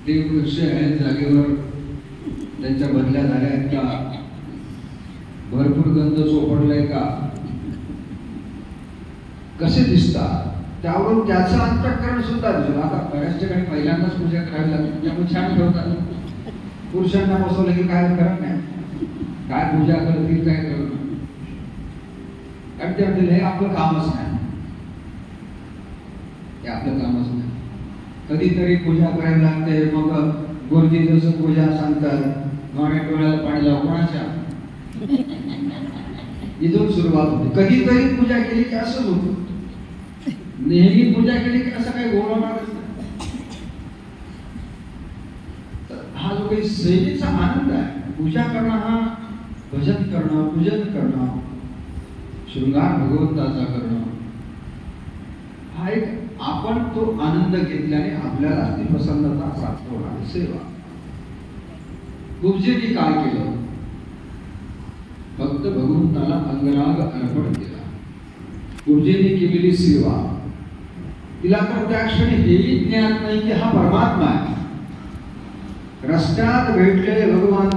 देववृक्ष आहेत जागेवर त्यांच्या बदल्या झाल्या आहेत का, भरपूर गंध चोपडलाय का, कसे दिसतात त्यावरून त्याचं अंतःकरण सुद्धा दिसलं. आता बऱ्याच ठिकाणी पहिल्यांदाच पूजा करावी लागते त्यामुळे छान ठेवतात. पुरुषांना बसवलं की काय करत नाही, काय पूजा करतील काय करत नाही, कारण ते म्हणतील हे आपलं कामच नाही, हे आपलं कामच नाही. कधीतरी पूजा करायला लागते. मग गुरुजी जसं पूजा सांगतात माने डोळ्याला पाणी लाव कोणाच्या, इथून सुरुवात होते. कधीतरी पूजा केली की असंच होतं, नेहमी पूजा केली की असं काही बोलवणारच नाही. तर हा जो काही सेवेचा आनंद आहे, पूजा करणं, हा भजन करणं, पूजन करणं, शृंगार भगवंताचा करणं, हा एक आपण तो आनंद घेतल्याने आपल्याला ती प्रसन्नता प्राप्त होणार सेवा. गुरुजींनी काय केलं, फक्त भगवंताला अंगराग अर्पण केला. गुरुजींनी केलेली सेवा, तिला तर त्या क्षणी हेही ज्ञान नाही की हा परमात्मा आहे. रस्त्यात भेटलेले भगवान